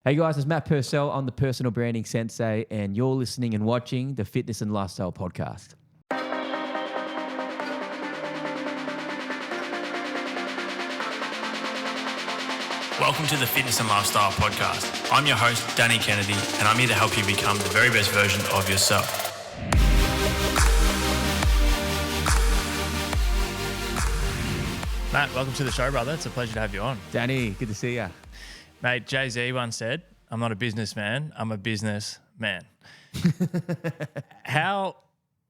Hey guys, it's Matt Purcell. I'm the personal branding Sensei, and you're listening and watching the Fitness and Lifestyle Podcast. Welcome to the Fitness and Lifestyle Podcast. I'm your host, Danny Kennedy, and I'm here to help you become the very best version of yourself. Matt, welcome to the show, brother. It's a pleasure to have you on. Danny, good to see you. Mate, Jay-Z once said, I'm not a businessman, I'm a business man. How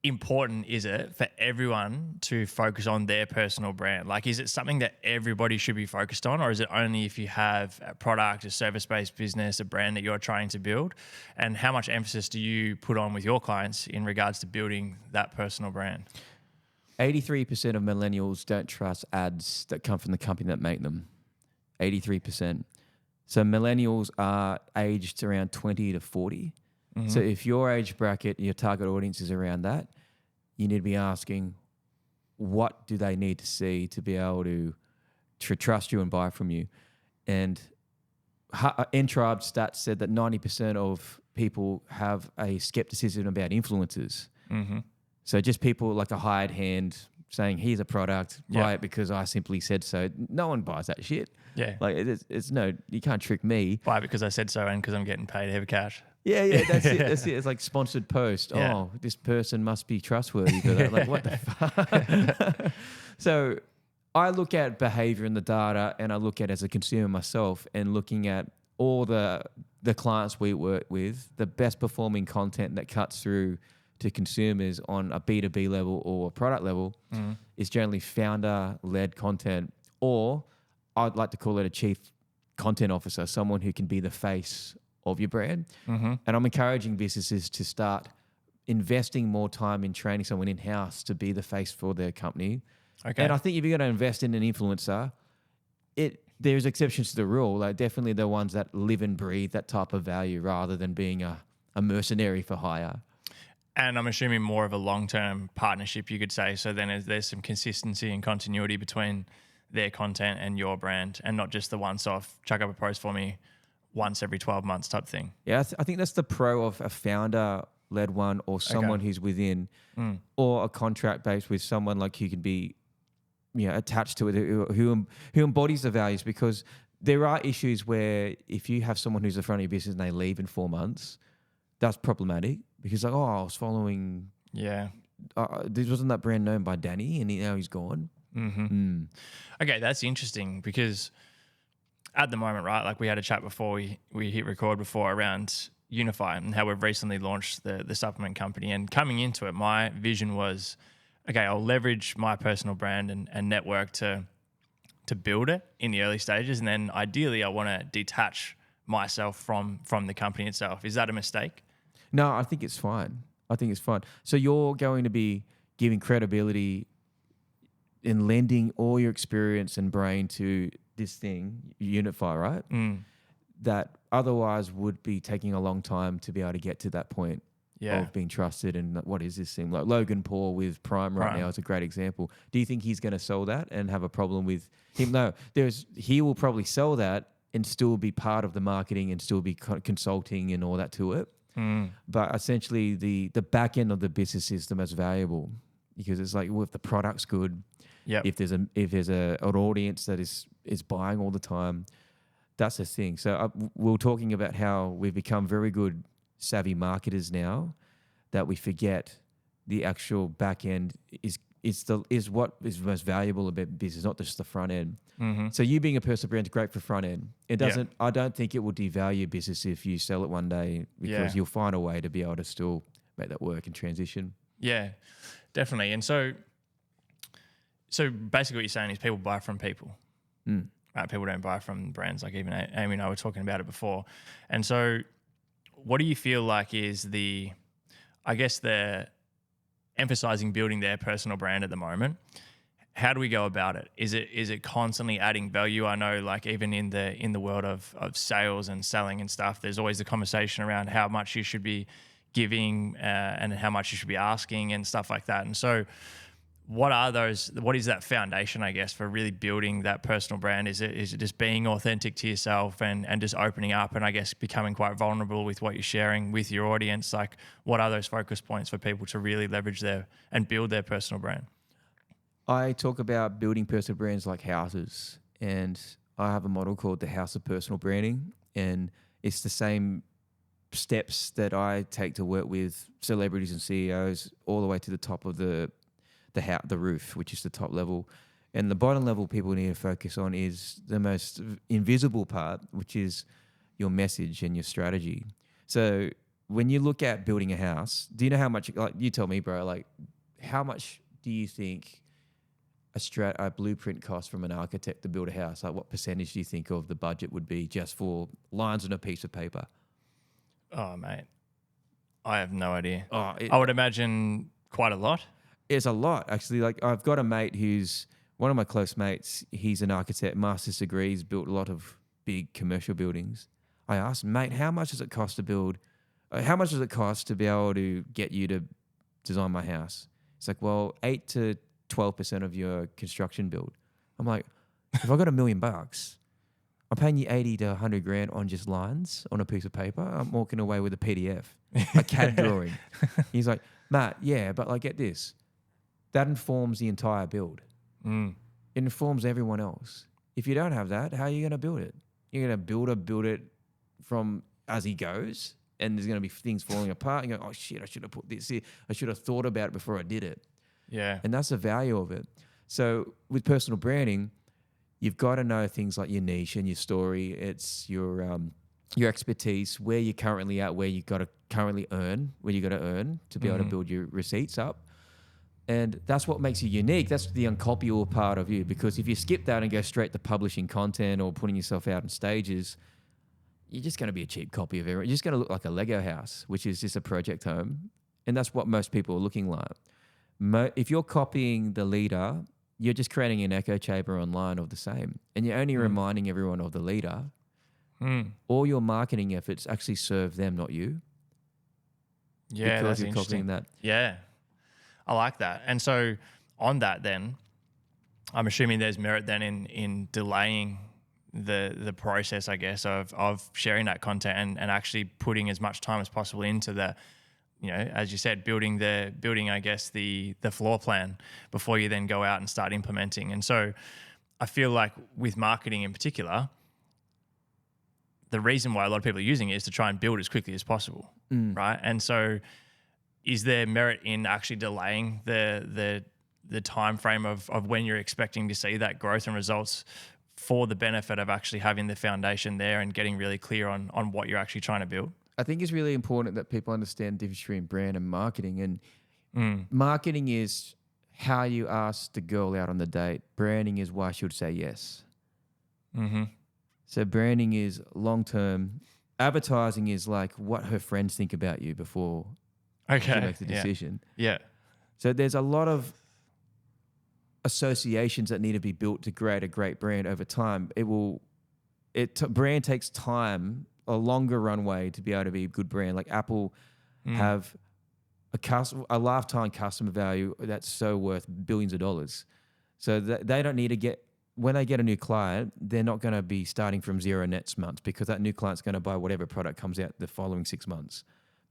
important is it for everyone to focus on their personal brand? Like, is it something that everybody should be focused on, or is it only if you have a product, a service-based business, a brand that you're trying to build? And how much emphasis do you put on with your clients in regards to building that personal brand? 83% of millennials don't trust ads that come from the company that make them. 83%. So millennials are aged around 20 to 40. Mm-hmm. So if your age bracket, your target audience is around that, you need to be asking, what do they need to see to be able to trust you and buy from you? And N-Tribe stats said that 90% of people have a skepticism about influencers. Mm-hmm. So just people like a hired hand saying, here's a product, buy it because I simply said so. No one buys that shit. Yeah. Like it's no, you can't trick me. Buy it because I said so and because I'm getting paid heavy cash. Yeah, that's it. That's it. It's like sponsored post. Yeah. Oh, this person must be trustworthy. Like, what the fuck? So I look at behavior in the data, and I look at as a consumer myself, and looking at all the clients we work with, the best performing content that cuts through to consumers on a B2B level or a product level is generally founder-led content, or I'd like to call it a chief content officer, someone who can be the face of your brand. Mm-hmm. And I'm encouraging businesses to start investing more time in training someone in-house to be the face for their company. Okay. And I think if you're going to invest in an influencer, there's exceptions to the rule. Like definitely the ones that live and breathe that type of value rather than being a mercenary for hire. And I'm assuming more of a long-term partnership, you could say. So then there's some consistency and continuity between their content and your brand, and not just the once-off, chuck up a post for me once every 12 months type thing. Yeah, I think that's the pro of a founder-led one, or someone who's within, or a contract-based with someone like who can be, attached to it, who embodies the values. Because there are issues where if you have someone who's the front of your business and they leave in 4 months, that's problematic. Because I was following. Yeah. Wasn't that brand known by Danny, and now he's gone. Mm-hmm. Okay, that's interesting because at the moment, right, like we had a chat before we hit record before around Unify and how we've recently launched the supplement company. And coming into it, my vision was, okay, I'll leverage my personal brand and network to build it in the early stages, and then ideally I want to detach myself from the company itself. Is that a mistake? No, I think it's fine. So you're going to be giving credibility in lending all your experience and brain to this thing, Unify, right? That otherwise would be taking a long time to be able to get to that point of being trusted. And what is this thing? Like Logan Paul with Prime right now is a great example. Do you think he's going to sell that and have a problem with him? No, he will probably sell that and still be part of the marketing and still be consulting and all that to it. But essentially the back end of the business is the most valuable, because it's like, well, if the product's good, if there's an audience that is buying all the time, that's the thing. So we were talking about how we've become very good savvy marketers now, that we forget the actual back end is what is most valuable about business, not just the front end. Mm-hmm. So you being a personal brand is great for front end. It doesn't. I don't think it will devalue business if you sell it one day, because you'll find a way to be able to still make that work and transition. Yeah, definitely. And so basically what you're saying is people buy from people. Right? People don't buy from brands. Like even Amy and I were talking about it before. And so what do you feel like is the emphasizing building their personal brand at the moment? How do we go about it? Is it constantly adding value? I know, like even in the world of sales and selling and stuff, there's always the conversation around how much you should be giving and how much you should be asking and stuff like that. And so what are those? What is that foundation, I guess, for really building that personal brand? Is it just being authentic to yourself and just opening up and I guess becoming quite vulnerable with what you're sharing with your audience? Like, what are those focus points for people to really leverage and build their personal brand? I talk about building personal brands like houses, and I have a model called the House of Personal Branding, and it's the same steps that I take to work with celebrities and CEOs all the way to the top of the roof, which is the top level. And the bottom level people need to focus on is the most invisible part, which is your message and your strategy. So when you look at building a house, do you know how much, like you tell me, bro, like how much do you think a blueprint costs from an architect to build a house? Like what percentage do you think of the budget would be just for lines on a piece of paper? Oh, mate, I have no idea. Oh, I would imagine quite a lot. It's a lot, actually. Like I've got a mate who's one of my close mates. He's an architect, master's degree. He's built a lot of big commercial buildings. I asked him, mate, how much does it cost to build? How much does it cost to be able to get you to design my house? It's like, well, 8 to 12% of your construction build. I'm like, if I got $1 million, I'm paying you 80 to 100 grand on just lines on a piece of paper. I'm walking away with a PDF, a CAD drawing. He's like, Matt, yeah, but like, get this. That informs the entire build. It informs everyone else. If you don't have that, how are you going to build it? You're going to build it from as he goes, and there's going to be things falling apart. You go, oh shit, I should have put this here. I should have thought about it before I did it. Yeah. And that's the value of it. So with personal branding, you've got to know things like your niche and your story. It's your expertise, where you're currently at, where you got to currently earn, where you got to earn to be able to build your receipts up. And that's what makes you unique. That's the uncopyable part of you. Because if you skip that and go straight to publishing content or putting yourself out on stages, you're just going to be a cheap copy of everyone. You're just going to look like a Lego house, which is just a project home. And that's what most people are looking like. If you're copying the leader, you're just creating an echo chamber online of the same. And you're only reminding everyone of the leader. All your marketing efforts actually serve them, not you. Yeah, because that's you're interesting. copying that. Yeah, I like that. And so on that then, I'm assuming there's merit then in delaying the process, I guess, of sharing that content and actually putting as much time as possible into the, you know, as you said, building, I guess, the floor plan before you then go out and start implementing. And so I feel like with marketing in particular, the reason why a lot of people are using it is to try and build as quickly as possible, right? And so is there merit in actually delaying the time frame of when you're expecting to see that growth and results for the benefit of actually having the foundation there and getting really clear on what you're actually trying to build? I think it's really important that people understand the difference between brand and marketing. And marketing is how you ask the girl out on the date. Branding is why she would say yes. So branding is long-term. Advertising is like what her friends think about you before she makes the decision. Yeah. So there's a lot of associations that need to be built to create a great brand over time. Brand takes time, a longer runway to be able to be a good brand. Like Apple have a lifetime customer value that's so worth billions of dollars. So they don't need to get, when they get a new client, they're not going to be starting from zero next month because that new client's going to buy whatever product comes out the following 6 months.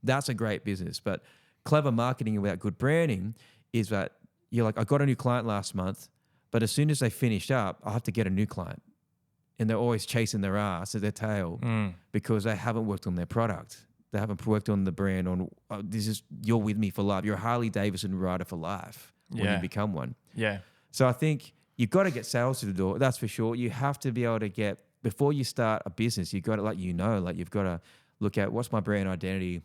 That's a great business. But clever marketing about good branding is that you're like, I got a new client last month, but as soon as they finished up, I have to get a new client. And they're always chasing their ass at their tail because they haven't worked on their product. They haven't worked on the brand, on you're with me for life. You're a Harley Davidson rider for life when you become one. Yeah. So I think you've got to get sales to the door. That's for sure. You have to be able to get, before you start a business, you've got to, you've got to look at what's my brand identity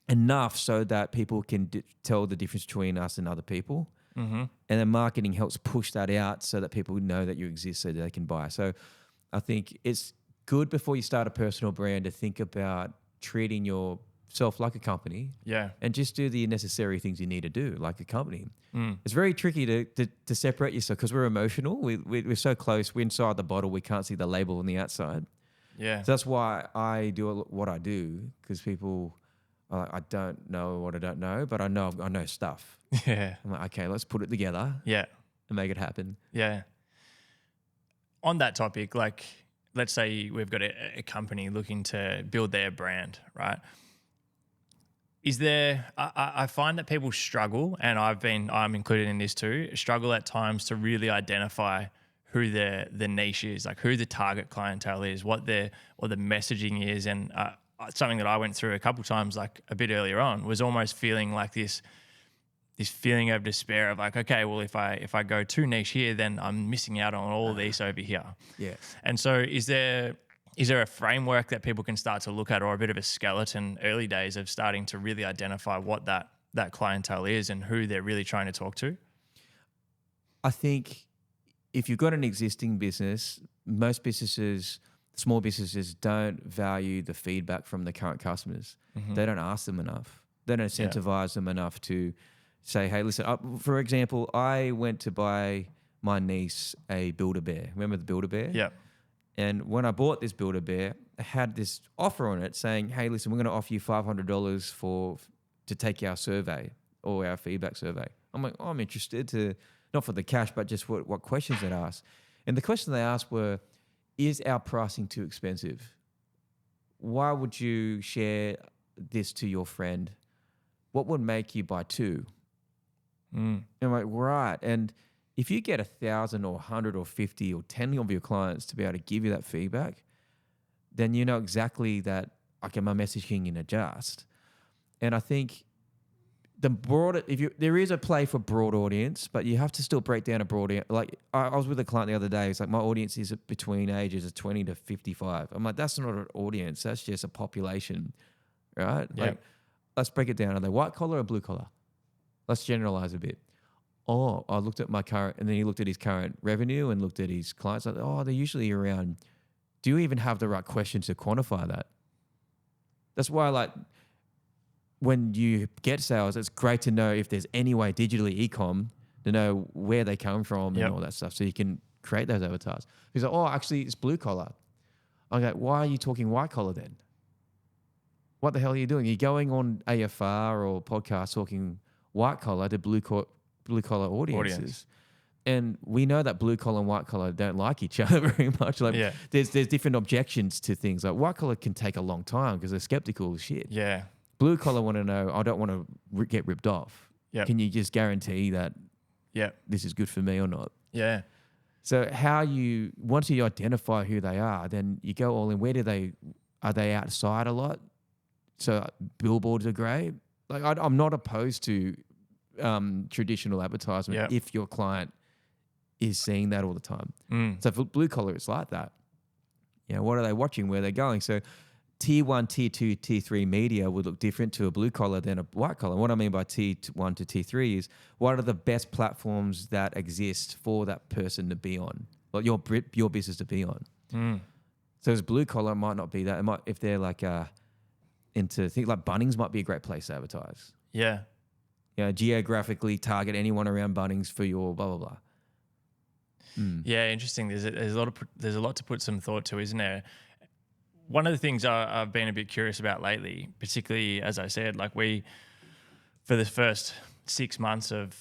enough so that people can tell the difference between us and other people. And then marketing helps push that out so that people know that you exist so that they can buy. So I think it's good before you start a personal brand to think about treating yourself like a company. Yeah. And just do the necessary things you need to do like a company. It's very tricky to separate yourself because we're emotional. We're so close. We're inside the bottle. We can't see the label on the outside. Yeah. So that's why I do what I do, because people I don't know what I don't know, but I know stuff. Yeah. I'm like, okay, let's put it together Yeah. and make it happen. Yeah. On that topic, like, let's say we've got a company looking to build their brand, right? Is there, I find that people struggle, and I'm included in this too, struggle at times to really identify who the niche is, like who the target clientele is, what the messaging is. And something that I went through a couple times, like a bit earlier on, was almost feeling like this feeling of despair of like, okay, well, if I go too niche here, then I'm missing out on all of these over here. Yeah. And so is there a framework that people can start to look at, or a bit of a skeleton early days of starting to really identify what that clientele is and who they're really trying to talk to? I think if you've got an existing business, most businesses, small businesses, don't value the feedback from the current customers. Mm-hmm. They don't ask them enough. They don't incentivize them enough to say, hey, listen, for example, I went to buy my niece a Build-A-Bear. Remember the Build-A-Bear? Yeah. And when I bought this Build-A-Bear, it had this offer on it saying, hey, listen, we're going to offer you $500 to take our survey or our feedback survey. I'm like, oh, I'm interested to, not for the cash, but just what questions they asked. And the questions they asked were, is our pricing too expensive? Why would you share this to your friend? What would make you buy two? And I'm like, right. And if you get 1,000 or 100 or 50 or 10 of your clients to be able to give you that feedback, then you know exactly that, okay, my messaging can adjust. And I think there is a play for broad audience, but you have to still break down a broad audience. Like I was with a client the other day. It's like, my audience is between ages of 20 to 55. I'm like, that's not an audience. That's just a population, right? Yeah. Like, let's break it down. Are they white collar or blue collar? Let's generalize a bit. Oh, I looked at my current, and then he looked at his current revenue and looked at his clients. Like, oh, they're usually around. Do you even have the right questions to quantify that? That's why, like, when you get sales, it's great to know if there's any way digitally e-com to know where they come from and all that stuff, so you can create those avatars. He's like, oh, actually, it's blue collar. I go, why are you talking white collar then? What the hell are you doing? You're going on AFR or podcast talking white collar to blue collar audiences. And we know that blue collar and white collar don't like each other very much. Like, there's different objections to things. Like, white collar can take a long time because they're skeptical as shit. Yeah. Blue collar want to know, I don't want to get ripped off. Yep. Can you just guarantee that this is good for me or not? Yeah. So once you identify who they are, then you go all in. Are they outside a lot? So billboards are great. Like, I'm not opposed to traditional advertisement if your client is seeing that all the time. So for blue collar, it's like that. You know, what are they watching? Where they're going? So tier 1, tier 2, tier 3 media would look different to a blue collar than a white collar. And what I mean by tier 1 to tier 3 is, what are the best platforms that exist for that person to be on, like your business to be on. So as blue collar, it might not be that. It might, if they're like into things like Bunnings, might be a great place to advertise. Yeah. You know, geographically target anyone around Bunnings for your blah blah blah. Yeah, interesting. There's a lot to put some thought to, isn't there? One of the things I've been a bit curious about lately, particularly as I said, like for the first 6 months of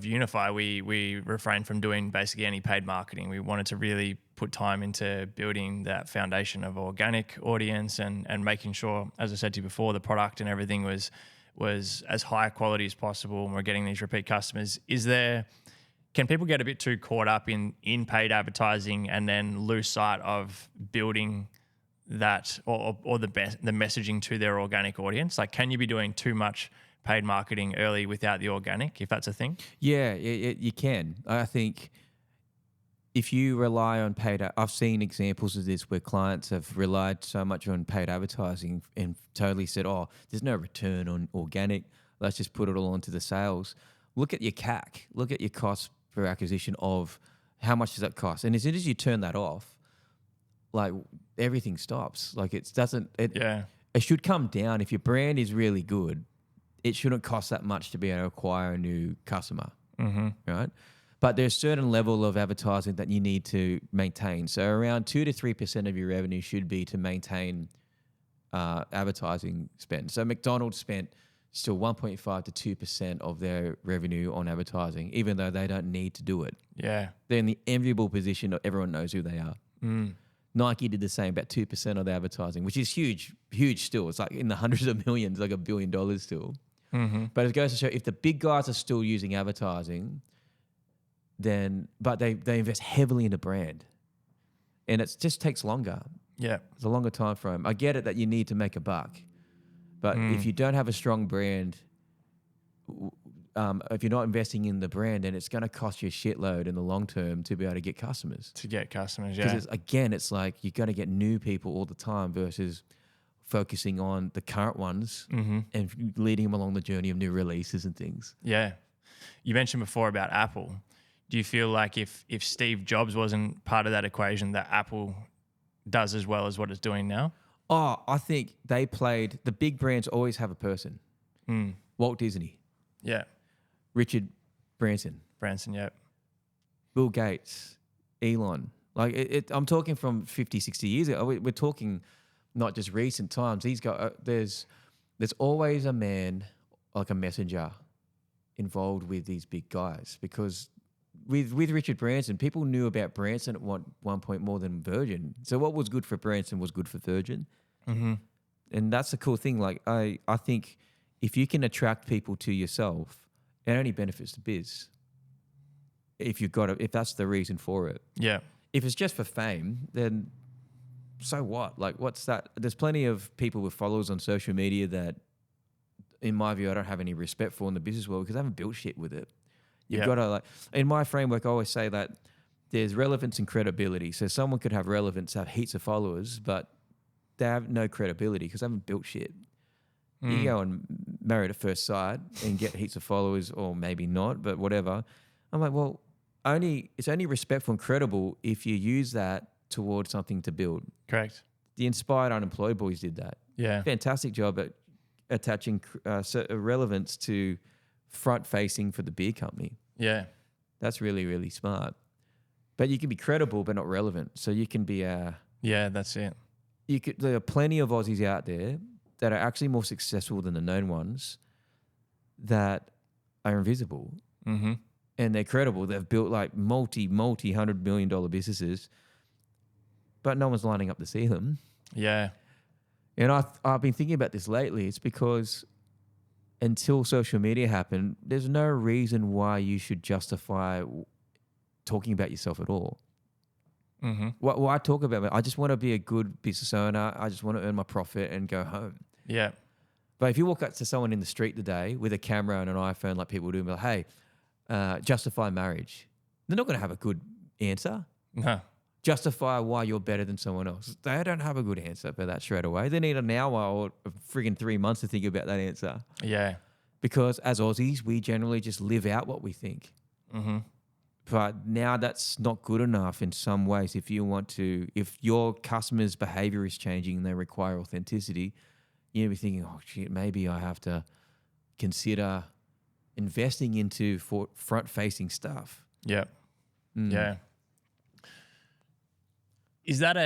Unify, we refrained from doing basically any paid marketing. We wanted to really put time into building that foundation of organic audience and making sure, as I said to you before, the product and everything was as high quality as possible, and we're getting these repeat customers. Can people get a bit too caught up in paid advertising and then lose sight of building that or the messaging to their organic audience? Like, can you be doing too much paid marketing early without the organic, if that's a thing? Yeah, you can. I think if you rely on paid, I've seen examples of this where clients have relied so much on paid advertising and totally said, oh, there's no return on organic. Let's just put it all onto the sales. Look at your CAC. Look at your cost per acquisition of how much does that cost. And as soon as you turn that off, like, everything stops. Like, it should come down. If your brand is really good, it shouldn't cost that much to be able to acquire a new customer, right? But there's a certain level of advertising that you need to maintain. So around 2 to 3% of your revenue should be to maintain advertising spend. So McDonald's spent still 1.5 to 2% of their revenue on advertising, even though they don't need to do it. Yeah. They're in the enviable position that everyone knows who they are. Nike did the same, about 2% of the advertising, which is huge still. It's like in the hundreds of millions, like $1 billion still. But it goes to show if the big guys are still using advertising, but they invest heavily in the brand. And it just takes longer. Yeah. It's a longer time frame. I get it that you need to make a buck. But if you don't have a strong brand, if you're not investing in the brand, then it's going to cost you a shitload in the long term to be able to get customers. Yeah. Because it's like you're going to get new people all the time versus focusing on the current ones and leading them along the journey of new releases and things. Yeah. You mentioned before about Apple. Do you feel like if Steve Jobs wasn't part of that equation, that Apple does as well as what it's doing now? Oh, I think the big brands always have a person. Walt Disney. Yeah. Richard Branson. Yeah. Bill Gates. Elon. Like I'm talking from 50, 60 years ago. We're talking not just recent times. These guys, there's always a man, like a messenger, involved with these big guys because with Richard Branson, people knew about Branson at one point more than Virgin. So what was good for Branson was good for Virgin. And that's the cool thing. Like I think if you can attract people to yourself, it only benefits the biz. If that's the reason for it. Yeah. If it's just for fame, then so what? Like what's that? There's plenty of people with followers on social media that, in my view, I don't have any respect for in the business world because they haven't built shit with it. You've got to in my framework, I always say that there's relevance and credibility. So someone could have relevance, have heaps of followers, but they have no credibility because they haven't built shit. You go and marry at first sight and get heaps of followers, or maybe not, but whatever. I'm like, well, it's only respectful and credible if you use that towards something to build. Correct. The Inspired Unemployed Boys did that. Yeah. Fantastic job at attaching relevance to front-facing for the beer company. Yeah. That's really, really smart. But you can be credible but not relevant. So you can be Yeah, that's it. there are plenty of Aussies out there that are actually more successful than the known ones that are invisible. And they're credible. They've built like multi-$100 million businesses, but no one's lining up to see them. Yeah. And I've been thinking about this lately. It's because until social media happened, there's no reason why you should justify talking about yourself at all. Why talk about it? I just want to be a good business owner. I just want to earn my profit and go home. Yeah. But if you walk up to someone in the street today with a camera and an iPhone like people do and be like, hey, justify marriage, they're not going to have a good answer. No. Justify why you're better than someone else. They don't have a good answer for that straight away. They need an hour or friggin' 3 months to think about that answer. Yeah. Because as Aussies, we generally just live out what we think. But now that's not good enough in some ways. If your customer's behavior is changing and they require authenticity, you know, be thinking, oh shit, maybe I have to consider investing into front-facing stuff. Yeah. Yeah. Is that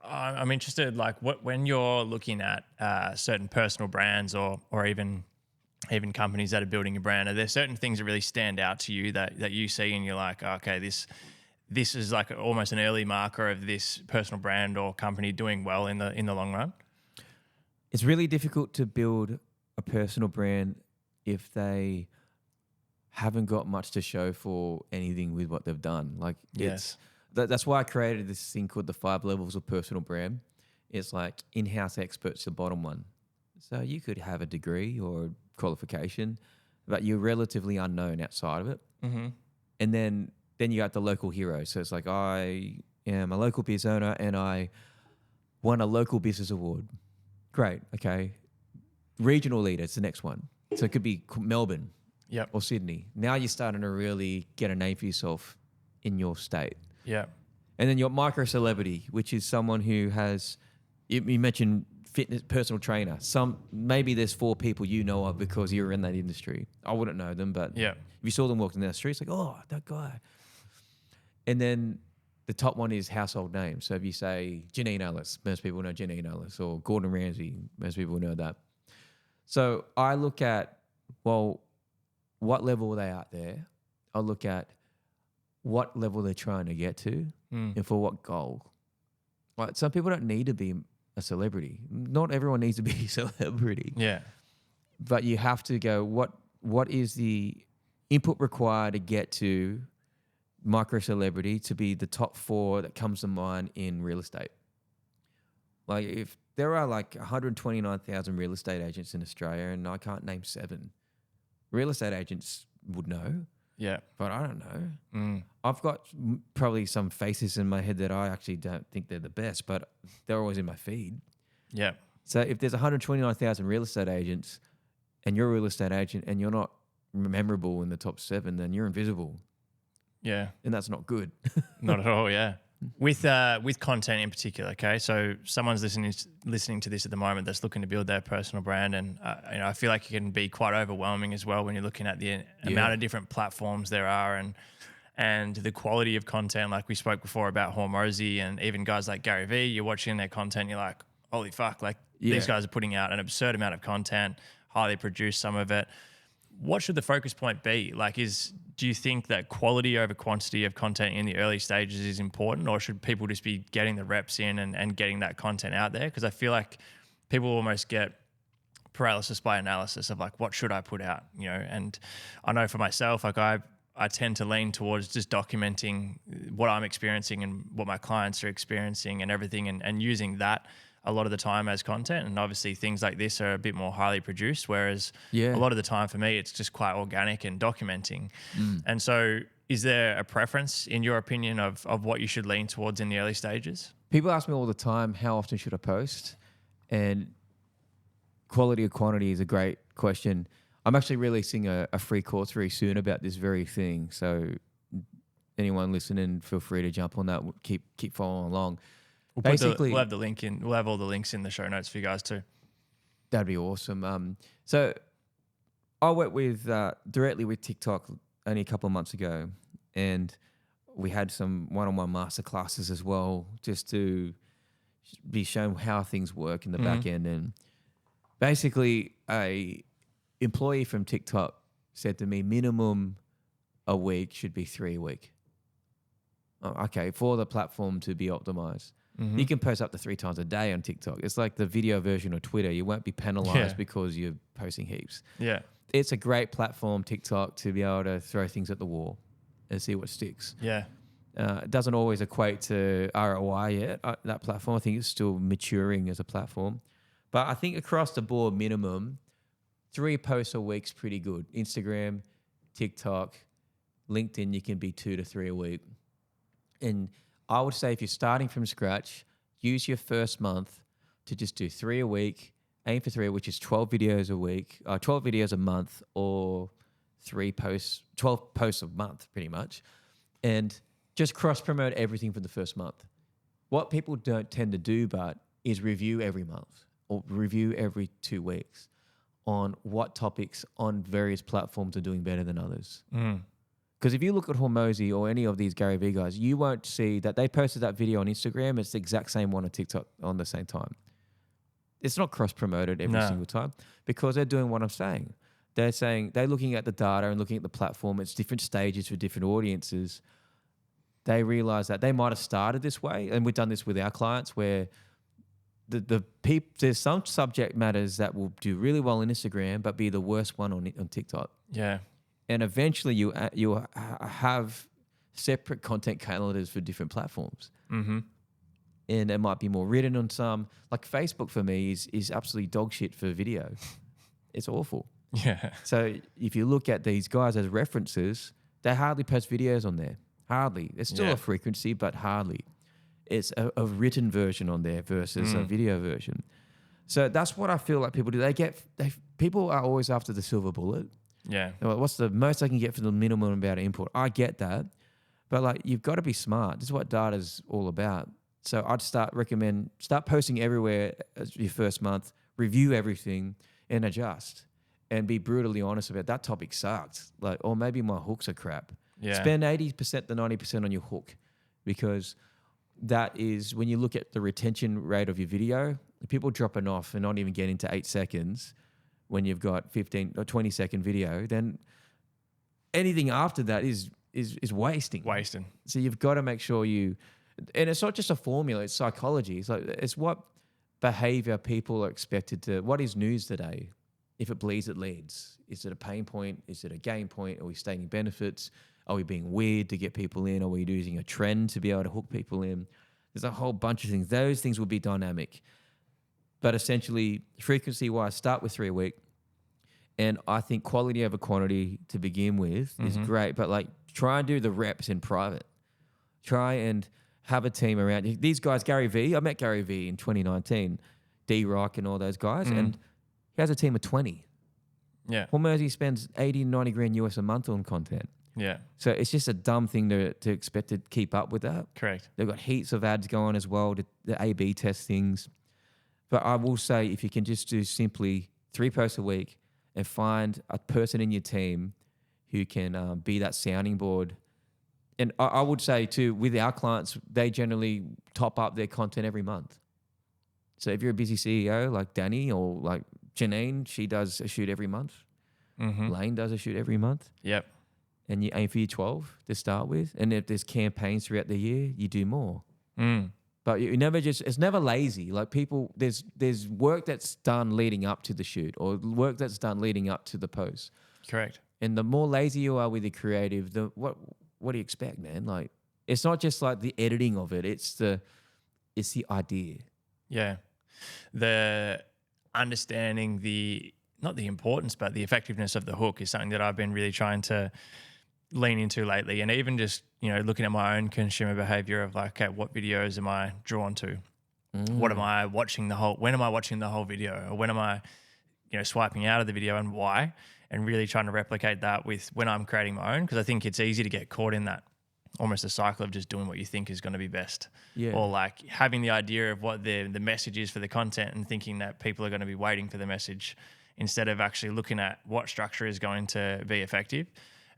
I'm interested, like when you're looking at certain personal brands or even companies that are building a brand, are there certain things that really stand out to you that you see and you're like, okay, this is like almost an early marker of this personal brand or company doing well in the long run? It's really difficult to build a personal brand if they haven't got much to show for anything with what they've done. Like, that's why I created this thing called the 5 levels of personal brand. It's like in-house experts, the bottom one. So you could have a degree or a qualification, but you're relatively unknown outside of it. And then you got the local heroes. So it's like, I am a local business owner and I won a local business award. Great. Okay. Regional leader, it's the next one. So it could be Melbourne or Sydney. Now you're starting to really get a name for yourself in your state. Yeah. And then your micro celebrity, which is someone who has, you mentioned fitness, personal trainer. Maybe there's 4 people you know of because you're in that industry. I wouldn't know them, but if you saw them walking down the street, it's like, oh, that guy. And then the top one is household names. So if you say Janine Ellis, most people know Janine Ellis, or Gordon Ramsay, most people know that. So I look at, well, what level are they out there? I look at what level they're trying to get to and for what goal. Like, some people don't need to be a celebrity. Not everyone needs to be a celebrity. Yeah. But you have to go, what is the input required to get to micro celebrity to be the top 4 that comes to mind in real estate? Like, if there are like 129,000 real estate agents in Australia and I can't name 7, real estate agents would know. Yeah. But I don't know. I've got probably some faces in my head that I actually don't think they're the best, but they're always in my feed. Yeah. So if there's 129,000 real estate agents and you're a real estate agent and you're not memorable in the top 7, then you're invisible. Yeah. And that's not good. Not at all. Yeah. With content in particular, okay. So someone's listening to this at the moment that's looking to build their personal brand, and I feel like it can be quite overwhelming as well when you're looking at the amount of different platforms there are, and the quality of content. Like we spoke before about Hormozy, and even guys like Gary Vee. You're watching their content, you're like, holy fuck! Like these guys are putting out an absurd amount of content, highly produced, some of it. What should the focus point be? Like, do you think that quality over quantity of content in the early stages is important, or should people just be getting the reps in and getting that content out there? Because I feel like people almost get paralysis by analysis of like, what should I put out? And I know for myself, like I tend to lean towards just documenting what I'm experiencing and what my clients are experiencing and everything, and using that a lot of the time as content. And obviously things like this are a bit more highly produced, whereas a lot of the time for me, it's just quite organic and documenting. And so is there a preference in your opinion of what you should lean towards in the early stages? People ask me all the time, how often should I post? And quality or quantity is a great question. I'm actually releasing a free course very soon about this very thing. So anyone listening, feel free to jump on that. Keep following along. We'll have the link in. We'll have all the links in the show notes for you guys too. That'd be awesome. So I worked with directly with TikTok only a couple of months ago, and we had some one-on-one masterclasses as well, just to be shown how things work in the back end. And basically, a employee from TikTok said to me, minimum a week should be 3 a week. Okay, for the platform to be optimized. You can post up to 3 times a day on TikTok. It's like the video version of Twitter. You won't be penalized because you're posting heaps. Yeah. It's a great platform, TikTok, to be able to throw things at the wall and see what sticks. Yeah. It doesn't always equate to ROI yet, that platform. I think it's still maturing as a platform. But I think across the board, minimum 3 posts a week's pretty good. Instagram, TikTok, LinkedIn, you can be 2 to 3 a week. And I would say if you're starting from scratch, use your first month to just do 3 a week, aim for 3, which is 12 videos a week, 12 videos a month, or 12 posts a month, pretty much. And just cross-promote everything for the first month. What people don't tend to do, but is review every month or review every 2 weeks on what topics on various platforms are doing better than others. Because if you look at Hormozy or any of these Gary Vee guys, you won't see that they posted that video on Instagram. It's the exact same one on TikTok on the same time. It's not cross-promoted every single time because they're doing what I'm saying. They're looking at the data and looking at the platform. It's different stages for different audiences. They realize that they might have started this way, and we've done this with our clients where there's some subject matters that will do really well on Instagram but be the worst one on TikTok. Yeah. And eventually you have separate content calendars for different platforms. And it might be more written on some. Like Facebook for me is absolutely dog shit for video. It's awful. Yeah. So if you look at these guys as references, they hardly post videos on there. Hardly. There's still a frequency, but hardly. It's a written version on there versus a video version. So that's what I feel like people do. People are always after the silver bullet. Yeah. What's the most I can get for the minimum amount of input? I get that. But like, you've got to be smart. This is what data's all about. So I'd start posting everywhere as your first month, review everything and adjust and be brutally honest about that topic sucked. Like, or maybe my hooks are crap. Yeah. Spend 80% to 90% on your hook because that is when you look at the retention rate of your video, people dropping off and not even getting to 8 seconds when you've got 15 or 20-second video, then anything after that is wasting. Wasting. So you've got to make sure and it's not just a formula, it's psychology. It's what behavior people are expected to, what is news today? If it bleeds, it leads. Is it a pain point? Is it a gain point? Are we stating benefits? Are we being weird to get people in? Are we using a trend to be able to hook people in? There's a whole bunch of things. Those things will be dynamic. But essentially, frequency-wise, start with 3 a week. And I think quality over quantity to begin with is great. But like, try and do the reps in private. Try and have a team around you. These guys, Gary Vee, I met Gary Vee in 2019, D-Rock and all those guys, and he has a team of 20. Yeah. Almost he spends 80, 90 grand US a month on content. Yeah. So it's just a dumb thing to expect to keep up with that. Correct. They've got heaps of ads going as well, the A/B test things. But I will say, if you can just do simply 3 posts a week and find a person in your team who can be that sounding board. And I would say too, with our clients, they generally top up their content every month. So if you're a busy CEO like Danny or like Janine, she does a shoot every month. Lane does a shoot every month. Yep. And you aim for your 12 to start with. And if there's campaigns throughout the year, you do more. But you never it's never lazy. Like people, there's work that's done leading up to the shoot or work that's done leading up to the post. Correct. And the more lazy you are with the creative, what do you expect, man? Like, it's not just like the editing of it. It's the idea. Yeah. The understanding not the importance, but the effectiveness of the hook is something that I've been really trying to lean into lately. And even just, looking at my own consumer behavior of like, okay, what videos am I drawn to? What am I watching when am I watching the whole video? Or when am I, swiping out of the video and why? And really trying to replicate that with when I'm creating my own. Because I think it's easy to get caught in that almost a cycle of just doing what you think is going to be best. Yeah. Or like having the idea of what the message is for the content and thinking that people are going to be waiting for the message instead of actually looking at what structure is going to be effective.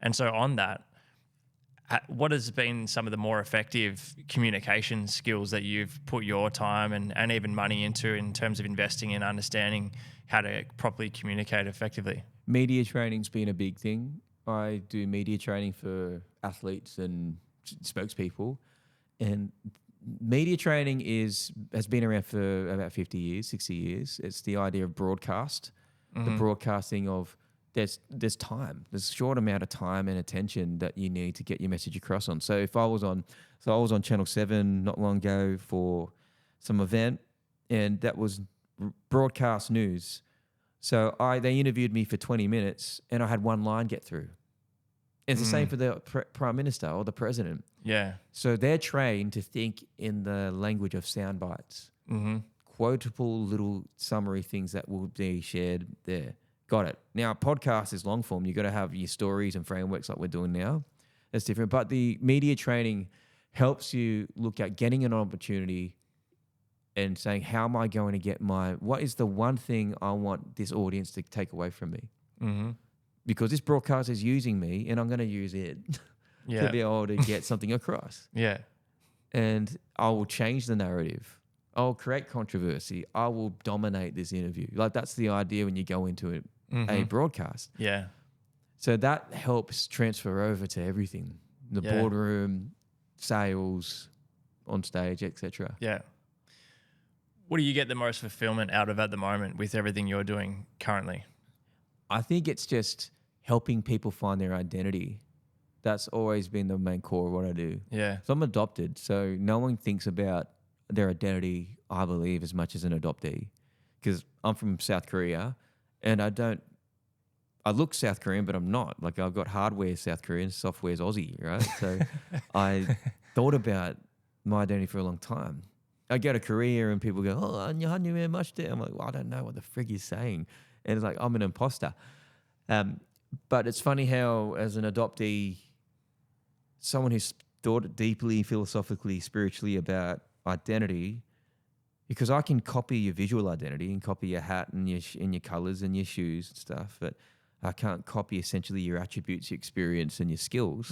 And so on that, what has been some of the more effective communication skills that you've put your time and even money into in terms of investing in understanding how to properly communicate effectively? Media training's been a big thing. I do media training for athletes and spokespeople. And media training has been around for about 50 years, 60 years. It's the idea of broadcast, the broadcasting of there's time. There's a short amount of time and attention that you need to get your message across on. So I was on Channel 7 not long ago for some event, and that was broadcast news. So they interviewed me for 20 minutes, and I had one line get through. It's the same for the Prime Minister or the President. Yeah. So they're trained to think in the language of sound bites, quotable little summary things that will be shared there. Got it. Now, podcast is long form. You've got to have your stories and frameworks like we're doing now. That's different. But the media training helps you look at getting an opportunity and saying, how am I going to get what is the one thing I want this audience to take away from me? Because this broadcast is using me and I'm going to use it to be able to get something across. Yeah. And I will change the narrative. I'll create controversy. I will dominate this interview. Like, that's the idea when you go into it. A broadcast. Yeah. So that helps transfer over to everything. The boardroom, sales, on stage, etc. Yeah. What do you get the most fulfillment out of at the moment with everything you're doing currently? I think it's just helping people find their identity. That's always been the main core of what I do. Yeah. So I'm adopted. So no one thinks about their identity, I believe, as much as an adoptee. Because I'm from South Korea. And I look South Korean, but I'm not. Like, I've got hardware South Korean, software's Aussie, right? So I thought about my identity for a long time. I go to Korea and people go, oh, I'm like, well, I don't know what the frig you're saying. And it's like, I'm an imposter. But it's funny how, as an adoptee, someone who's thought deeply, philosophically, spiritually about identity, because I can copy your visual identity and copy your hat and your colors and your shoes and stuff, but I can't copy essentially your attributes, your experience, and your skills.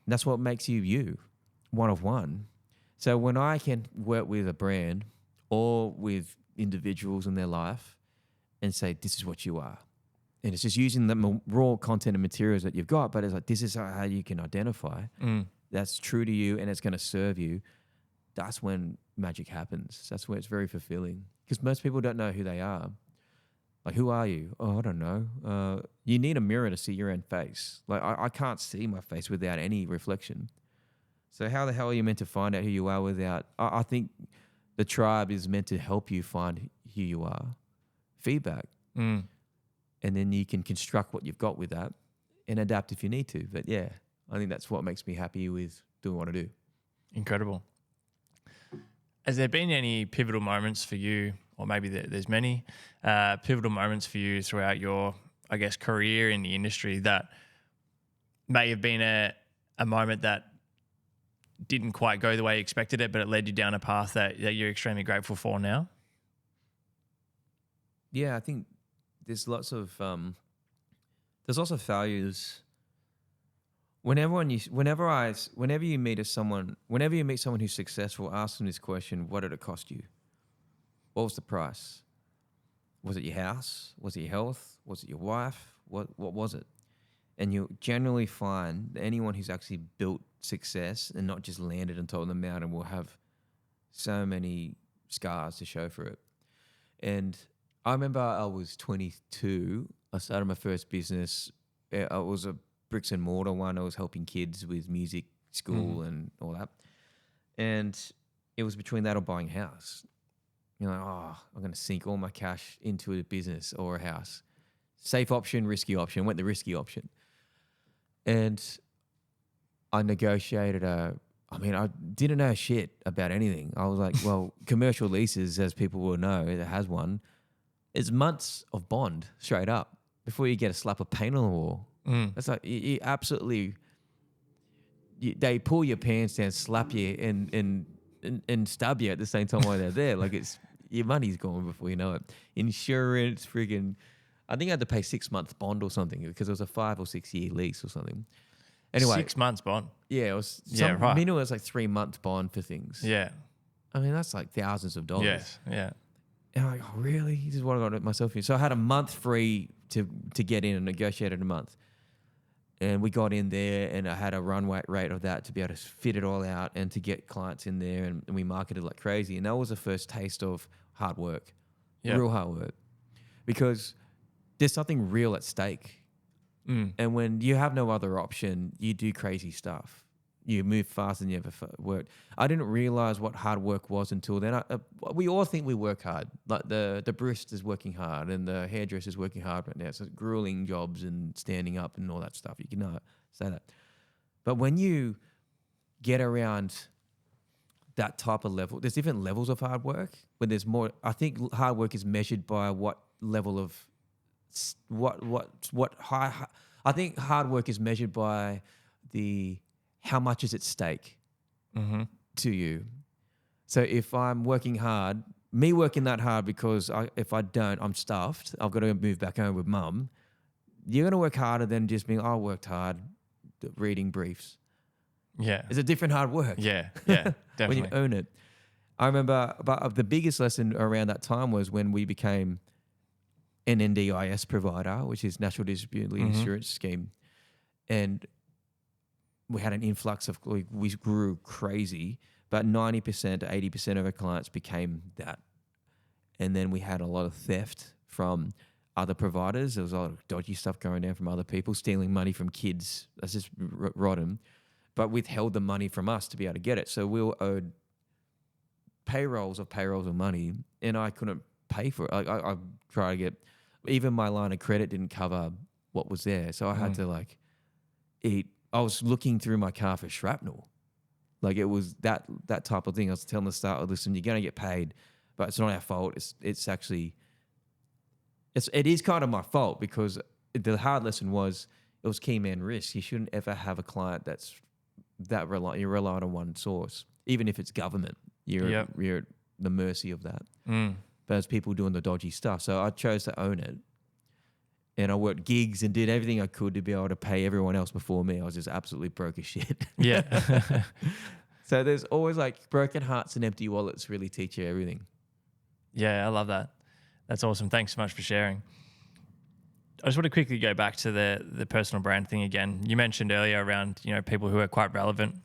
That's what makes you you. one-of-one. So when I can work with a brand or with individuals in their life and say, this is what you are. And it's just using the raw content and materials that you've got, but it's like, this is how you can identify. That's true to you and it's going to serve you. That's when magic happens. That's where it's very fulfilling. Because most people don't know who they are. Like, who are you? Oh, I don't know. You need a mirror to see your own face. Like, I can't see my face without any reflection. So how the hell are you meant to find out who you are without... I think the tribe is meant to help you find who you are. Feedback. And then you can construct what you've got with that and adapt if you need to. But yeah, I think that's what makes me happy with doing what I do. Incredible. Has there been any pivotal moments for you, or maybe there's many pivotal moments for you throughout your, I guess, career in the industry that may have been a moment that didn't quite go the way you expected it, but it led you down a path that you're extremely grateful for now? Yeah, I think there's lots of failures. Whenever you meet someone who's successful, ask them this question: what did it cost you? What was the price? Was it your house? Was it your health? Was it your wife? What was it? And you'll generally find that anyone who's actually built success and not just landed on top of the mountain will have so many scars to show for it. And I remember I was 22. I started my first business. It was a bricks and mortar one. I was helping kids with music school and all that. And it was between that or buying a house. You're like, oh, I'm going to sink all my cash into a business or a house. Safe option, risky option. Went the risky option. And I negotiated I didn't know shit about anything. I was like, well, commercial leases, as people will know, it has one. It's months of bond straight up before you get a slap of paint on the wall. It's like you absolutely, they pull your pants down, slap you, and stab you at the same time while they're there. Like, it's your money's gone before you know it. Insurance, friggin'. I think I had to pay 6 months bond or something because it was a 5 or 6 year lease or something. Anyway, 6 months bond. Yeah, it was. Right. Minimum was like 3 months bond for things. Yeah. I mean, that's like thousands of dollars. Yes. Yeah. And I'm like, oh, really? This is what I got myself in. So I had a month free to get in and negotiated a month. And we got in there and I had a runway rate of that to be able to fit it all out and to get clients in there. And we marketed like crazy. And that was the first taste of hard work, real hard work. Because there's something real at stake. And when you have no other option, you do crazy stuff. You move faster than you ever worked. I didn't realize what hard work was until then. We all think we work hard. Like the barista's working hard and the hairdresser's working hard right now. So grueling jobs and standing up and all that stuff. You can say that. But when you get around that type of level, there's different levels of hard work. But there's more. I think hard work is measured by what level of I think hard work is measured by how much is at stake to you. So if I'm working hard, me working that hard because if I don't, I'm stuffed. I've got to move back home with mum. You're going to work harder than just being, I worked hard reading briefs. Yeah. It's a different hard work. Yeah, definitely. When you own it. I remember the biggest lesson around that time was when we became an NDIS provider, which is National Disability Insurance Scheme. And we had an influx of, we grew crazy, but 90% to 80% of our clients became that. And then we had a lot of theft from other providers. There was a lot of dodgy stuff going down from other people, stealing money from kids. That's just rotten. But withheld the money from us to be able to get it. So we were owed payrolls of money, and I couldn't pay for it. I tried to get, even my line of credit didn't cover what was there. So I had to eat. I was looking through my car for shrapnel. Like, it was that type of thing. I was telling the start, listen, you're going to get paid, but it's not our fault. It's actually, it is kind of my fault, because the hard lesson was, it was key man risk. You shouldn't ever have a client that's you're reliant on one source, even if it's government. You're at the mercy of that. But it's people doing the dodgy stuff. So I chose to own it. And I worked gigs and did everything I could to be able to pay everyone else before me. I was just absolutely broke as shit. Yeah. So there's always like broken hearts and empty wallets really teach you everything. Yeah, I love that. That's awesome. Thanks so much for sharing. I just want to quickly go back to the personal brand thing again. You mentioned earlier around, people who are quite relevant,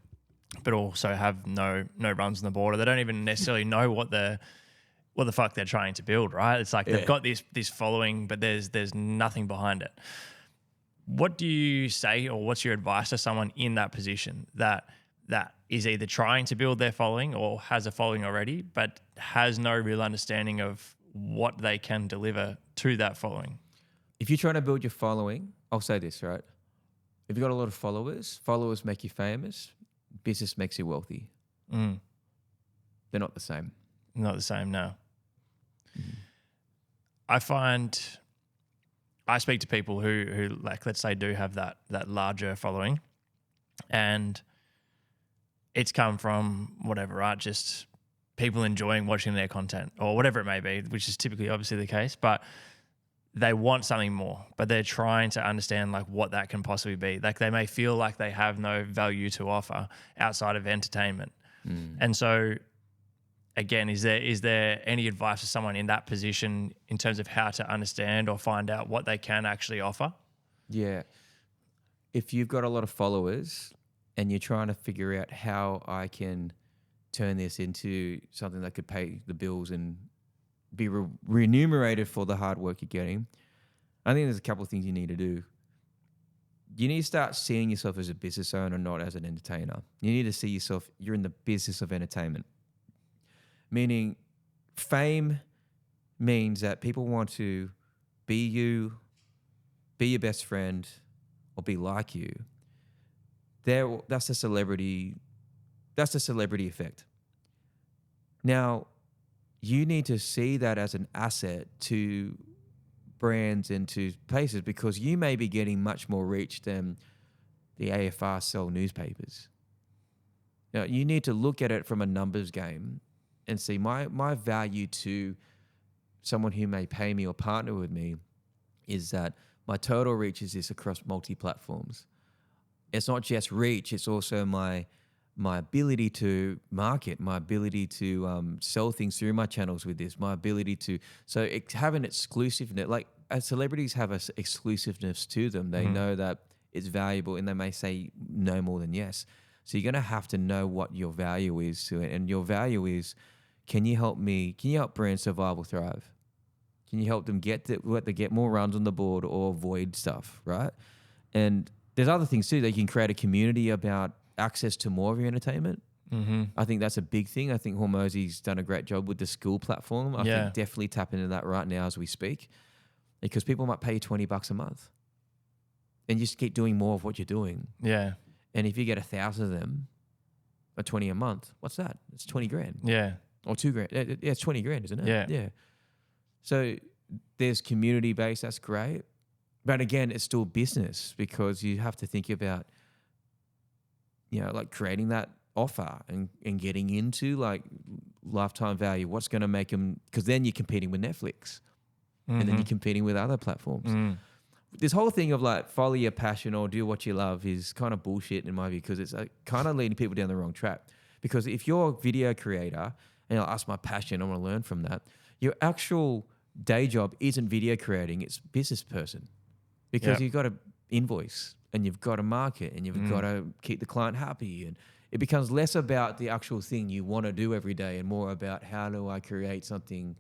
but also have no runs on the border. They don't even necessarily know what the fuck they're trying to build, right? It's like they've got this following, but there's nothing behind it. What do you say, or what's your advice to someone in that position that is either trying to build their following or has a following already, but has no real understanding of what they can deliver to that following? If you're trying to build your following, I'll say this, right? If you've got a lot of followers make you famous, business makes you wealthy. Mm. They're not the same. Not the same, no. I find I speak to people who like, let's say, do have that larger following, and it's come from whatever, right? Just people enjoying watching their content or whatever it may be, which is typically obviously the case, but they want something more, but they're trying to understand like what that can possibly be. Like they may feel like they have no value to offer outside of entertainment. And so again, is there any advice to someone in that position in terms of how to understand or find out what they can actually offer? Yeah. If you've got a lot of followers and you're trying to figure out how I can turn this into something that could pay the bills and be remunerated for the hard work you're getting, I think there's a couple of things you need to do. You need to start seeing yourself as a business owner, not as an entertainer. You need to see yourself, you're in the business of entertainment. Meaning fame means that people want to be you, be your best friend, or be like you. That's the celebrity effect. Now, you need to see that as an asset to brands and to places, because you may be getting much more reach than the AFR sell newspapers. Now, you need to look at it from a numbers game and see my value to someone who may pay me or partner with me is that my total reach is this across multi-platforms. It's not just reach, it's also my ability to market, my ability to sell things through my channels with this, my ability to, so have an exclusiveness, like as celebrities have an exclusiveness to them. They know that it's valuable and they may say no more than yes. So you're going to have to know what your value is to it. And your value is, can you help brands survive or thrive? Can you help them get more runs on the board or avoid stuff, right? And there's other things too. They can create a community about access to more of your entertainment. I think that's a big thing. I think Hormozi's done a great job with the school platform. I think definitely tap into that right now as we speak, because people might pay you $20 a month and you just keep doing more of what you're doing. Yeah. And if you get 1,000 of them, or 20 a month, what's that? It's 20 grand. Yeah. Or 2 grand. Yeah, it's 20 grand, isn't it? Yeah. Yeah. So there's community based. That's great. But again, it's still business, because you have to think about, like creating that offer and getting into like lifetime value. What's going to make them, because then you're competing with Netflix and then you're competing with other platforms. This whole thing of like follow your passion or do what you love is kind of bullshit in my view, because it's kind of leading people down the wrong track. Because if you're a video creator and that's my passion, I want to learn from that, your actual day job isn't video creating, it's business person. Because you've got to invoice and you've got to market and you've got to keep the client happy. And it becomes less about the actual thing you want to do every day and more about how do I create something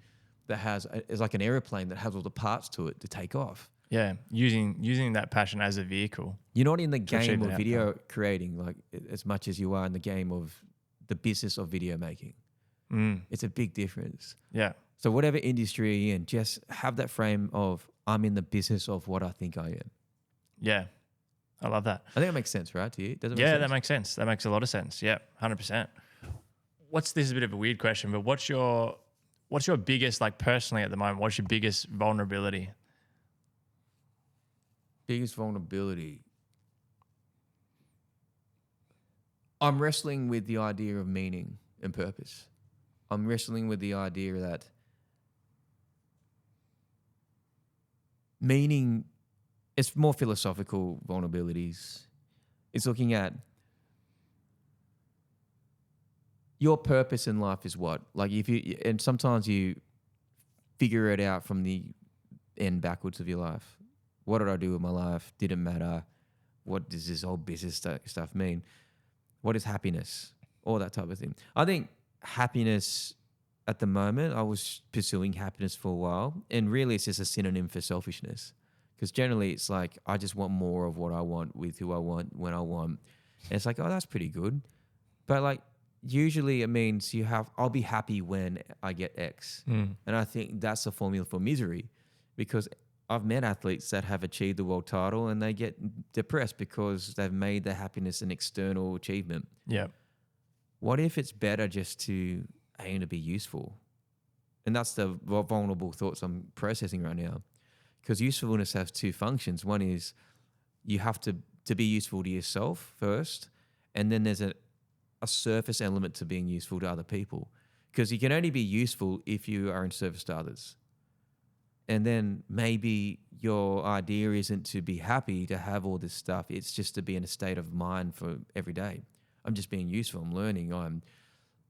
that is like an airplane that has all the parts to it to take off. Yeah, using that passion as a vehicle. You're not in the game of video creating like as much as you are in the game of the business of video making. It's a big difference. Yeah. So whatever industry you're in, just have that frame of I'm in the business of what I think I am. Yeah. I love that. I think that makes sense, right, to you? Does it make sense? Yeah, that makes sense. That makes a lot of sense. Yeah, 100%. This is a bit of a weird question, but what's your biggest, like personally at the moment, what's your biggest vulnerability? Biggest vulnerability. I'm wrestling with the idea of meaning and purpose. I'm wrestling with the idea that meaning, it's more philosophical vulnerabilities. It's looking at your purpose in life is what? Like and sometimes you figure it out from the end backwards of your life. What did I do with my life? Didn't matter. What does this whole business stuff mean? What is happiness? All that type of thing. I think happiness at the moment, I was pursuing happiness for a while, and really it's just a synonym for selfishness. Because generally it's like, I just want more of what I want with who I want when I want. And it's like, oh, that's pretty good. But like, usually it means I'll be happy when I get X. And I think that's the formula for misery, because I've met athletes that have achieved the world title and they get depressed because they've made their happiness an external achievement. Yeah. What if it's better just to aim to be useful? And that's the vulnerable thoughts I'm processing right now. Because usefulness has two functions. One is you have to be useful to yourself first, and then there's a surface element to being useful to other people. Because you can only be useful if you are in service to others. And then maybe your idea isn't to be happy to have all this stuff. It's just to be in a state of mind for every day. I'm just being useful. I'm learning.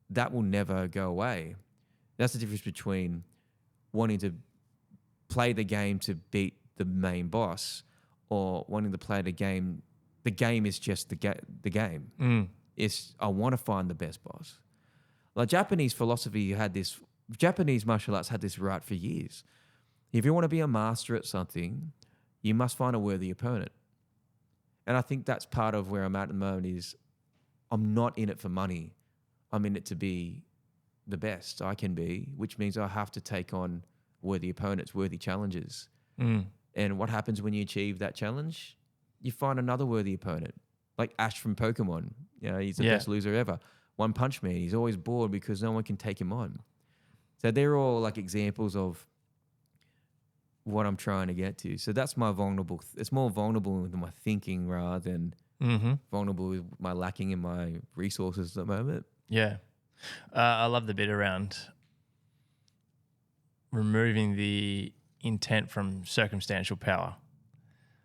That will never go away. That's the difference between wanting to play the game to beat the main boss or wanting to play the game. The game is just the game. It's, I want to find the best boss. Like Japanese philosophy, Japanese martial arts had this right for years. If you want to be a master at something, you must find a worthy opponent. And I think that's part of where I'm at the moment is I'm not in it for money. I'm in it to be the best I can be, which means I have to take on worthy opponents, worthy challenges. And what happens when you achieve that challenge? You find another worthy opponent, like Ash from Pokemon. You know, he's the best loser ever. One Punch Man, he's always bored because no one can take him on. So they're all like examples of what I'm trying to get to. So that's my vulnerable. It's more vulnerable with my thinking rather than vulnerable with my lacking in my resources at the moment. Yeah. I love the bit around removing the intent from circumstantial power.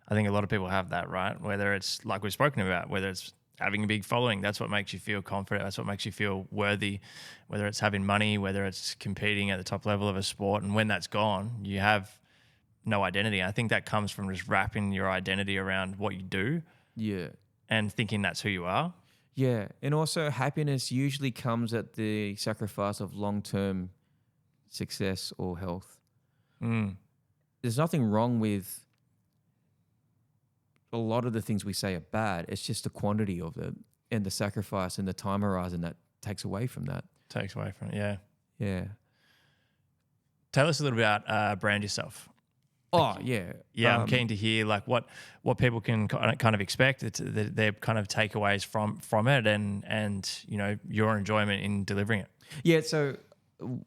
I think a lot of people have that, right? Whether it's like we've spoken about, whether it's having a big following, that's what makes you feel confident. That's what makes you feel worthy, whether it's having money, whether it's competing at the top level of a sport. And when that's gone, you have no identity. I think that comes from just wrapping your identity around what you do. Yeah. And thinking that's who you are. Yeah. And also happiness usually comes at the sacrifice of long-term success or health. There's nothing wrong with a lot of the things we say are bad. It's just the quantity of it and the sacrifice and the time horizon that takes away from that. Takes away from it, yeah. Yeah. Tell us a little bit about Brand Yourself. Oh, yeah. Yeah, I'm keen to hear like what people can kind of expect, their kind of takeaways from it and you know, your enjoyment in delivering it. Yeah, so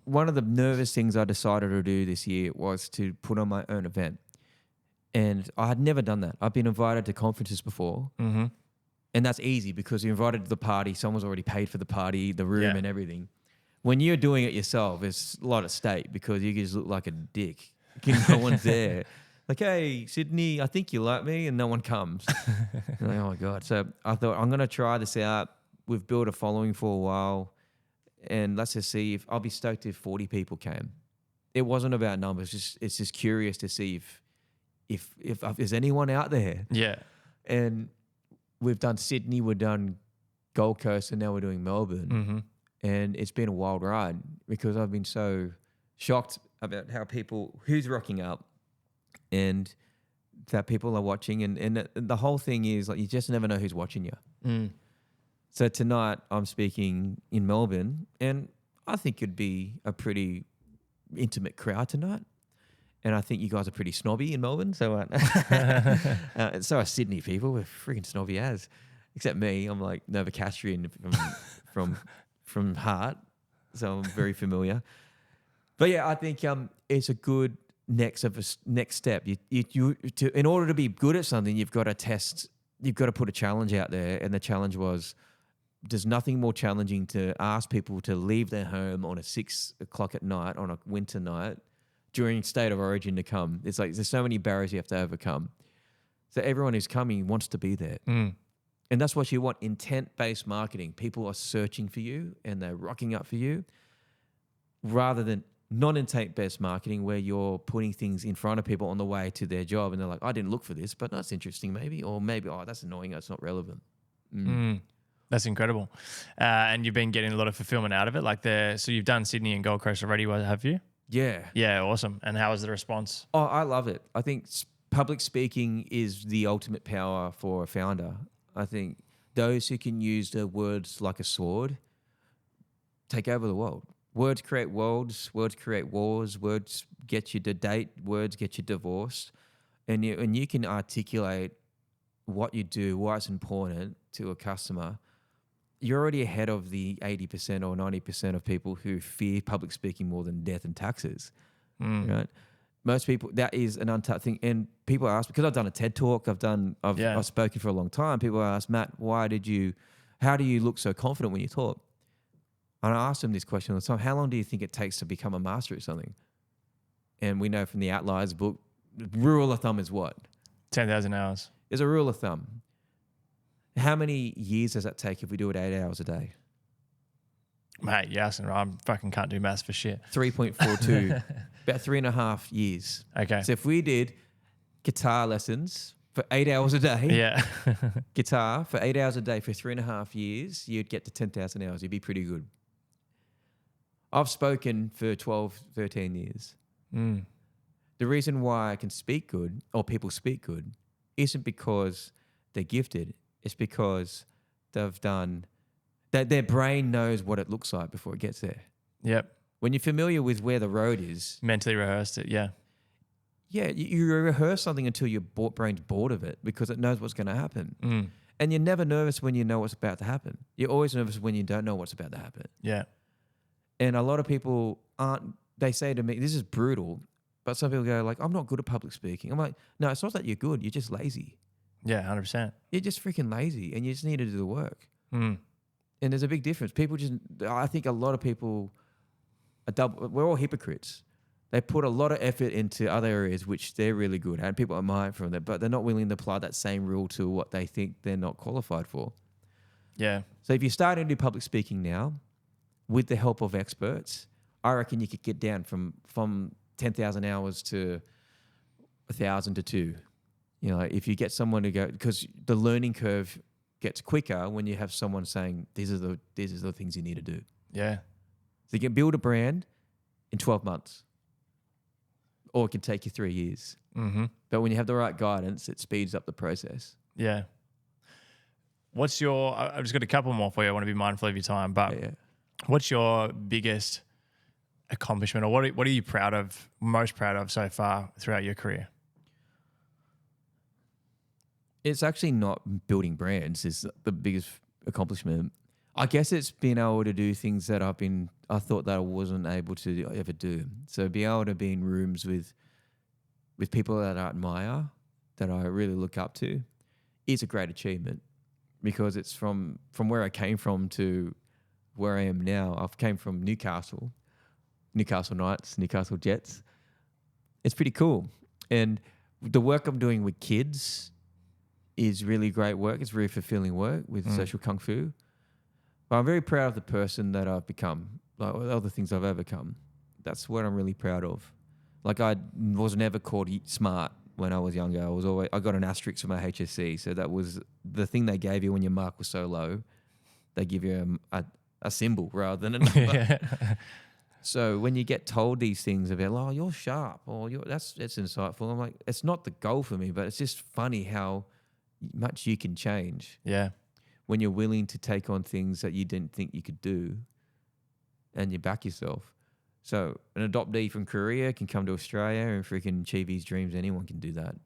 one of the nervous things I decided to do this year was to put on my own event. And I had never done that. I've been invited to conferences before. And that's easy because you're invited to the party, someone's already paid for the party, the room and everything. When you're doing it yourself, it's a lot at stake because you just look like a dick. No one's there. Like, hey, Sydney, I think you like me, and no one comes. Like, oh my God. So I thought, I'm going to try this out. We've built a following for a while, and let's just see if I'll be stoked if 40 people came. It wasn't about numbers. It's just curious to see if there's anyone out there. Yeah. And we've done Sydney, we've done Gold Coast, and now we're doing Melbourne. And it's been a wild ride because I've been so shocked about how who's rocking up and that people are watching. And the whole thing is like, you just never know who's watching you. So tonight I'm speaking in Melbourne and I think it'd be a pretty intimate crowd tonight. And I think you guys are pretty snobby in Melbourne. So, so are Sydney people. We're freaking snobby as, except me. I'm like Novocastrian from heart. So I'm very familiar. But yeah, I think it's a good next step. In order to be good at something, you've got to test. You've got to put a challenge out there, and the challenge was: there's nothing more challenging to ask people to leave their home on a 6 o'clock at night on a winter night during State of Origin to come. It's like there's so many barriers you have to overcome. So everyone who's coming wants to be there. And that's what you want, intent-based marketing. People are searching for you and they're rocking up for you, rather than non-intent-based marketing where you're putting things in front of people on the way to their job and they're like, I didn't look for this, but that's interesting maybe. Or maybe, oh, that's annoying, that's not relevant. That's incredible. And you've been getting a lot of fulfillment out of it. So you've done Sydney and Gold Coast already, have you? Yeah. Yeah, awesome. And how was the response? Oh, I love it. I think public speaking is the ultimate power for a founder. I think those who can use their words like a sword take over the world. Words create worlds, words create wars, words get you to date, words get you divorced. And you can articulate what you do, why it's important to a customer. You're already ahead of the 80% or 90% of people who fear public speaking more than death and taxes. Right? Most people, that is an untapped thing. And people ask, because I've done a TED talk, I've spoken for a long time. People ask, Matt, how do you look so confident when you talk? And I ask them this question all the time: how long do you think it takes to become a master at something? And we know from the Outliers book, the rule of thumb is what? 10,000 hours. There's a rule of thumb. How many years does that take if we do it 8 hours a day? Mate, yes, and I fucking can't do maths for shit. 3.42, about 3.5 years. Okay. So if we did guitar lessons for 8 hours a day, guitar for 8 hours a day for 3.5 years, you'd get to 10,000 hours. You'd be pretty good. I've spoken for 12, 13 years. The reason why I can speak good, or people speak good, isn't because they're gifted. It's because their brain knows what it looks like before it gets there. Yep. When you're familiar with where the road is, mentally rehearsed it. Yeah. Yeah, you rehearse something until your brain's bored of it because it knows what's going to happen. And you're never nervous when you know what's about to happen. You're always nervous when you don't know what's about to happen. Yeah. And a lot of people they say to me, this is brutal, but some people go like, I'm not good at public speaking. I'm like, no, it's not that you're good. You're just lazy. Yeah, 100%. You're just freaking lazy and you just need to do the work. And there's a big difference. I think a lot of people we're all hypocrites. They put a lot of effort into other areas which they're really good at, and people admire from that, but they're not willing to apply that same rule to what they think they're not qualified for. Yeah. So if you're starting to do public speaking now, with the help of experts, I reckon you could get down from 10,000 hours to 1,000 to 2. You know, if you get someone to go, because the learning curve gets quicker when you have someone saying, these are the things you need to do. Yeah. So you can build a brand in 12 months. Or it can take you 3 years. But when you have the right guidance, it speeds up the process. Yeah. I've just got a couple more for you. I want to be mindful of your time, but what's your biggest accomplishment, or what are you most proud of so far throughout your career? It's actually not building brands is the biggest accomplishment. I guess it's being able to do things that I thought that I wasn't able to ever do. So be able to be in rooms with people that I admire, that I really look up to, is a great achievement, because it's from where I came from to where I am now. I've came from Newcastle Knights, Newcastle Jets. It's pretty cool. And the work I'm doing with kids is really great work. It's very fulfilling work with social kung fu. But I'm very proud of the person that I've become, like all the things I've overcome. That's what I'm really proud of. Like I was never called smart when I was younger. I got an asterisk for my HSC. So that was the thing they gave you when your mark was so low. They give you a symbol rather than a number. So when you get told these things about, oh, you're sharp, or that's insightful. I'm like, it's not the goal for me, but it's just funny how much you can change. Yeah. When you're willing to take on things that you didn't think you could do, and you back yourself. So an adoptee from Korea can come to Australia and freaking achieve his dreams. Anyone can do that.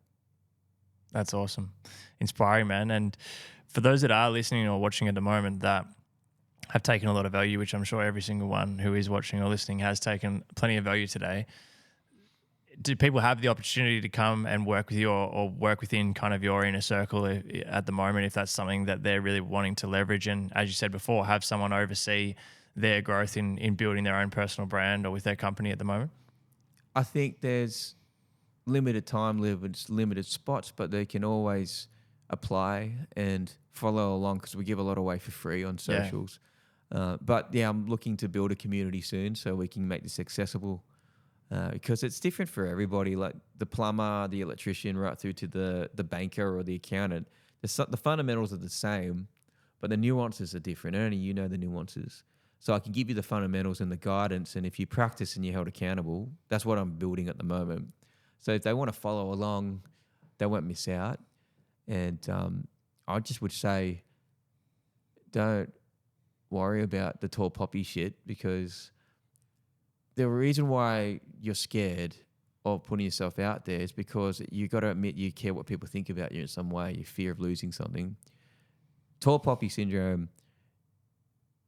That's awesome. Inspiring, man. And for those that are listening or watching at the moment that have taken a lot of value, which I'm sure every single one who is watching or listening has taken plenty of value today, do people have the opportunity to come and work with you or work within kind of your inner circle at the moment, if that's something that they're really wanting to leverage? And as you said before, have someone oversee their growth in building their own personal brand or with their company at the moment? I think there's limited time, limited spots, but they can always apply and follow along, because we give a lot away for free on Yeah. socials. But yeah, I'm looking to build a community soon so we can make this accessible, because it's different for everybody. Like the plumber, the electrician, right through to the banker or the accountant. The fundamentals are the same, but the nuances are different. Only you know the nuances. So I can give you the fundamentals and the guidance, and if you practice and you're held accountable, that's what I'm building at the moment. So if they want to follow along, they won't miss out. And I just would say, don't worry about the tall poppy shit, because the reason why you're scared of putting yourself out there is because you got to admit you care what people think about you in some way. You fear of losing something. Tall poppy syndrome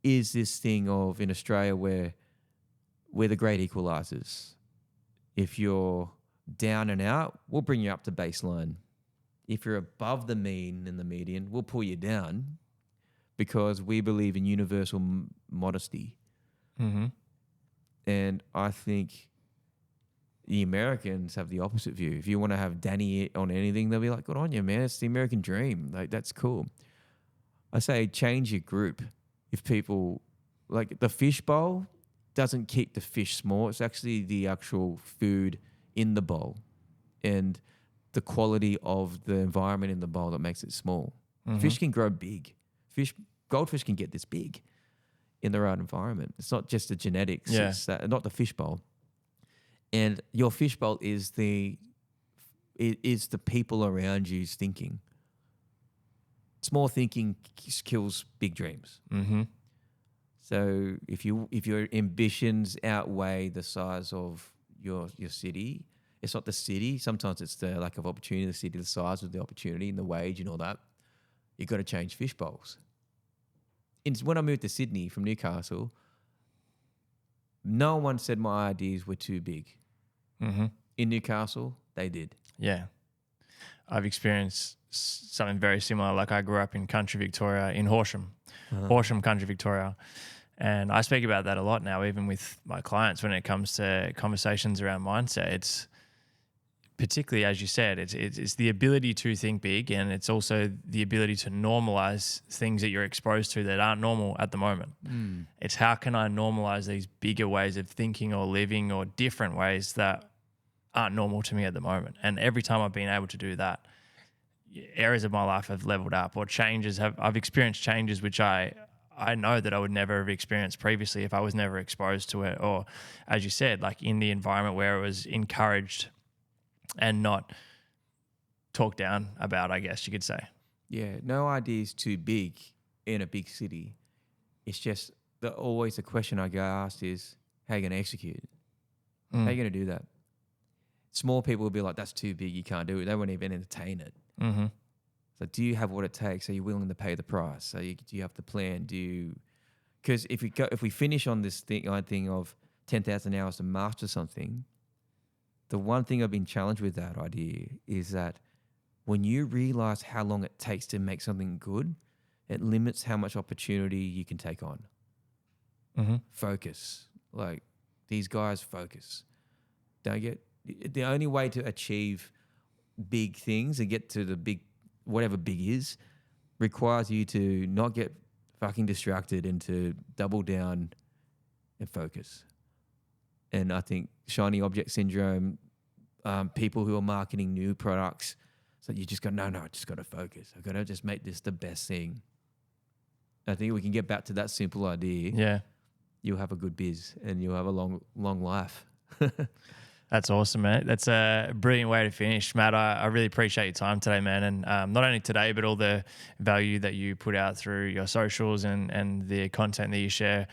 is this thing of, in Australia, where we're the great equalizers. If you're down and out, we'll bring you up to baseline. If you're above the mean and the median, we'll pull you down, because we believe in universal modesty. Mm-hmm. And I think the Americans have the opposite view. If you want to have Danny on anything, they'll be like, good on you, man. It's the American dream. Like, that's cool. I say change your group. If people, like the fish bowl doesn't keep the fish small. It's actually the actual food in the bowl and the quality of the environment in the bowl that makes it small. Mm-hmm. Fish can grow big. Goldfish can get this big in the right environment. It's not just the genetics. Yeah. It's not the fish bowl. And your fish bowl is the people around you's thinking. Small thinking kills big dreams. Mm-hmm. So if your ambitions outweigh the size of your city, it's not the city. Sometimes it's the lack of opportunity, the city, the size of the opportunity and the wage and all that. You got to change fish bowls. When I moved to Sydney from Newcastle, no one said my ideas were too big. Mm-hmm. In Newcastle, they did. Yeah. I've experienced something very similar. Like I grew up in country Victoria, in Horsham, country Victoria. And I speak about that a lot now, even with my clients, when it comes to conversations around mindset. It's particularly, as you said, it's the ability to think big, and it's also the ability to normalize things that you're exposed to that aren't normal at the moment. It's how can I normalize these bigger ways of thinking or living or different ways that aren't normal to me at the moment. And every time I've been able to do that, areas of my life have leveled up, or I've experienced changes which I know that I would never have experienced previously if I was never exposed to it, or as you said, like in the environment where it was encouraged and not talked down about, I guess you could say. Yeah, no idea is too big in a big city. It's just always the question I get asked is, how are you going to execute? How are you going to do that? Small people will be like, that's too big, you can't do it. They won't even entertain it. Mm-hmm. So do you have what it takes? Are you willing to pay the price? Do you have the plan? Because if we finish on this thing of 10,000 hours to master something, the one thing I've been challenged with that idea is that when you realize how long it takes to make something good, it limits how much opportunity you can take on. Mm-hmm. Focus. Like, these guys focus. The only way to achieve big things and get to the big, whatever big is, requires you to not get fucking distracted and to double down and focus. And I think shiny object syndrome, people who are marketing new products, so you just go, no, I just got to focus. I've got to just make this the best thing. I think we can get back to that simple idea. Yeah. You'll have a good biz and you'll have a long life. That's awesome, man. That's a brilliant way to finish. Matt, I really appreciate your time today, man. And not only today, but all the value that you put out through your socials and the content that you share,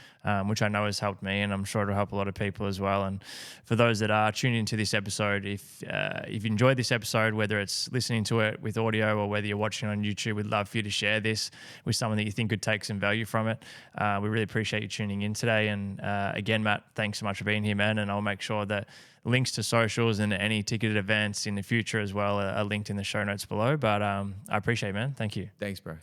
which I know has helped me, and I'm sure it'll help a lot of people as well. And for those that are tuning into this episode, if you enjoyed this episode, whether it's listening to it with audio or whether you're watching on YouTube, we'd love for you to share this with someone that you think could take some value from it. We really appreciate you tuning in today. And again, Matt, thanks so much for being here, man. And I'll make sure that links to socials and any ticketed events in the future as well are linked in the show notes below. But I appreciate it, man. Thank you. Thanks, bro.